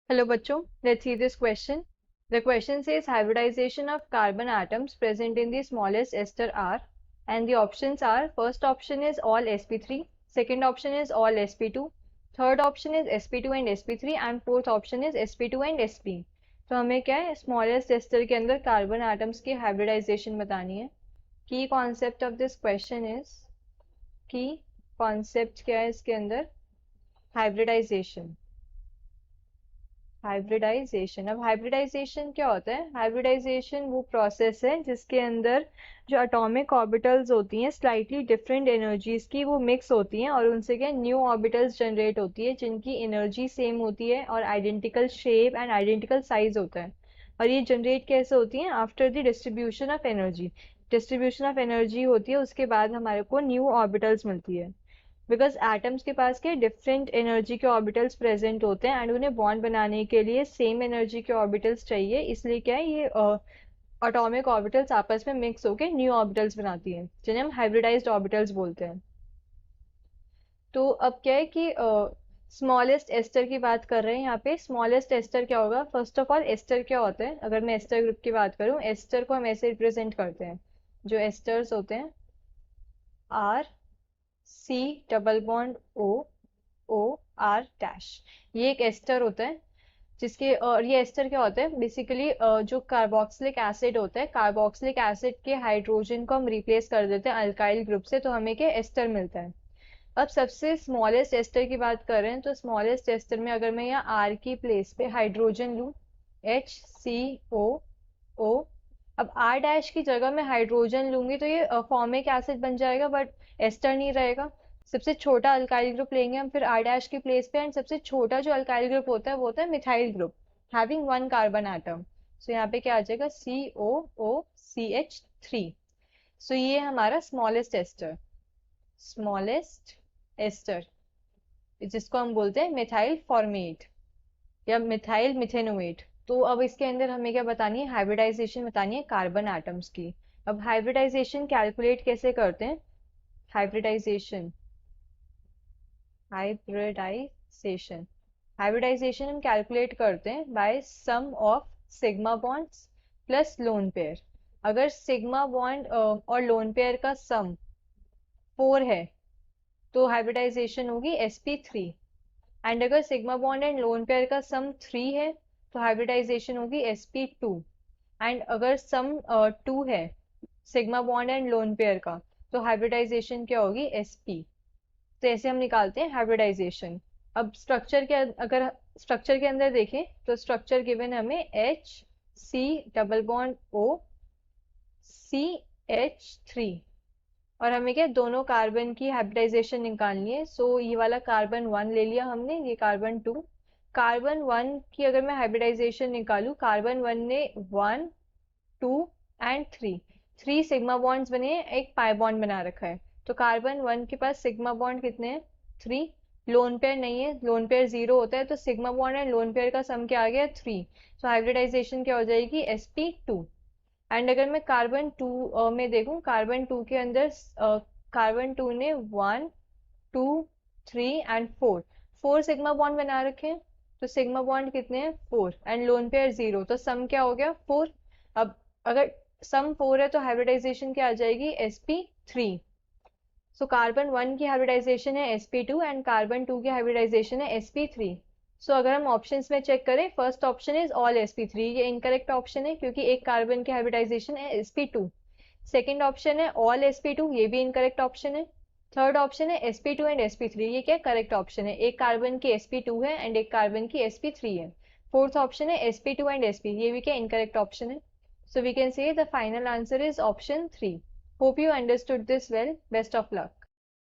Hello bachcho, let's see this question. The question says hybridization of carbon atoms present in the smallest ester are, and the options are, first option is all sp3, second option is all sp2, third option is sp2 and sp3 and fourth option is sp2 and sp. तो हमें क्या है smallest ester के अंदर carbon atoms की hybridisation बतानी है. की concept of this question is, की कॉन्सेप्ट क्या है इसके अंदर, हाइब्रिडाइजेशन. हाइब्रिडाइजेशन, अब हाइब्रिडाइजेशन क्या होता है? हाइब्रिडाइजेशन वो प्रोसेस है जिसके अंदर जो एटॉमिक ऑर्बिटल्स होती हैं स्लाइटली डिफरेंट एनर्जीज की वो मिक्स होती हैं और उनसे क्या न्यू ऑर्बिटल्स जनरेट होती है जिनकी एनर्जी सेम होती है और identical shape and identical size होता है. और ये जनरेट कैसे होती हैं? After the distribution of energy. Distribution of energy होती है उसके बाद हमारे को न्यू ऑर्बिटल्स मिलती है. बिकॉज एटम्स के पास के डिफरेंट एनर्जी के ऑर्बिटल्स प्रेजेंट होते हैं एंड उन्हें बॉन्ड बनाने के लिए सेम एनर्जी के ऑर्बिटल्स चाहिए, इसलिए क्या है ये एटॉमिक ऑर्बिटल्स आपस में मिक्स होकर न्यू ऑर्बिटल्स बनाती हैं जिन्हें हम हाइब्रिडाइज्ड ऑर्बिटल्स बोलते हैं. तो अब क्या है कि स्मॉलेस्ट एस्टर की बात कर रहे हैं यहाँ पे. स्मॉलेस्ट एस्टर क्या होगा? फर्स्ट ऑफ ऑल एस्टर क्या होता है? अगर मैं एस्टर ग्रुप की बात करूँ, एस्टर को हम ऐसे रिप्रेजेंट करते हैं. जो एस्टर्स होते हैं R C double bond O O R dash, ये एक एस्टर होता है जिसके और ये एस्टर क्या होता है बेसिकली, जो कार्बोक्सिलिक एसिड होता है, कार्बोक्सिलिक एसिड के हाइड्रोजन को हम रिप्लेस कर देते हैं अल्काइल ग्रुप से, तो हमें क्या एस्टर मिलता है. अब सबसे स्मॉलेस्ट एस्टर की बात कर रहे हैं तो स्मॉलेस्ट एस्टर में अगर मैं यहाँ आर की प्लेस पे हाइड्रोजन लूँ, एच सी ओ ओ, अब आर डैश की जगह मैं हाइड्रोजन लूंगी तो ये फॉर्मिक एसिड बन जाएगा बट एस्टर नहीं रहेगा. सबसे छोटा अल्काइल ग्रुप लेंगे हम फिर आर डैश की प्लेस पे एंड सबसे छोटा जो अल्काइल ग्रुप होता है वो होता है methyl group having one carbon atom. So यहाँ पे क्या आ जाएगा सी ओ ओ सी एच थ्री. सो ये हमारा स्मॉलेस्ट एस्टर, स्मॉलेस्ट एस्टर जिसको हम बोलते हैं मिथाइल फॉर्मेट या मिथाइल मिथेनोएट. तो अब इसके अंदर हमें क्या बतानी है? हाइब्रिडाइजेशन बतानी है कार्बन एटम्स की. अब हाइब्रिडाइजेशन कैलकुलेट कैसे करते हैं? हाइब्रिडाइजेशन हाइब्रिडाइजेशन हाइब्रिडाइजेशन हम कैलकुलेट करते हैं by sum of sigma bonds plus lone pair. अगर सिग्मा बॉन्ड और लोन पेयर का सम 4 है तो हाइब्रिडाइजेशन होगी sp3. एंड अगर sigma bond and loan pair का सम 3 है तो हाइब्रिडाइजेशन होगी sp2. एंड अगर सम 2 है sigma bond and loan pair का तो हाइब्रिडाइजेशन क्या होगी sp. तो ऐसे हम निकालते हैं हाइब्रिडाइजेशन. अब स्ट्रक्चर के अगर स्ट्रक्चर के अंदर देखें तो स्ट्रक्चर गिवन हमें H C double bond O C H three और हमें क्या दोनों कार्बन की हाइब्रिडाइजेशन निकालनी है. सो ये वाला कार्बन 1 ले लिया हमने, ये कार्बन 2. कार्बन 1 की अगर मैं हाइब्रिडाइजेशन निकालूं, कार्बन 1 ने 1 2 एंड 3 सिग्मा बॉन्ड्स बने हैं, एक पाई बॉन्ड बना रखा है. तो कार्बन 1 के पास सिग्मा बॉन्ड कितने हैं? 3. लोन पेयर नहीं है, लोन पेयर 0 होता है तो sigma bond and loan pair का सम क्या आ गया? 3. सो हाइब्रिडाइजेशन क्या हो जाएगी? sp2. एंड अगर मैं कार्बन 2 में देखूं, कार्बन 2 के अंदर कार्बन 2 ने 1 2 3 एंड 4 सिग्मा बॉन्ड बना रखे हैं. तो सिग्मा बॉन्ड कितने हैं? 4 एंड लोन पेयर 0, तो सम क्या हो गया? 4. अब अगर सम 4 है तो हाइब्रिडाइजेशन क्या आ जाएगी? sp3. सो कार्बन 1 की हाइब्रिडाइजेशन है sp2 एंड कार्बन 2 की हाइब्रिडाइजेशन है sp3. सो अगर हम ऑप्शंस में चेक करें, first option is all sp3, ये इनकरेक्ट ऑप्शन है क्योंकि एक कार्बन की हाइब्रिडाइजेशन है sp2. सेकंड ऑप्शन है ऑल sp2, ये भी इनकरेक्ट ऑप्शन है. थर्ड ऑप्शन है sp2 एंड sp3, ये क्या करेक्ट ऑप्शन है, एक कार्बन की sp2 है एंड एक कार्बन की sp3 है. फोर्थ ऑप्शन है sp2 एंड sp, ये भी क्या इनकरेक्ट ऑप्शन है. So we can say the final answer is option 3. Hope you understood this well. Best of luck.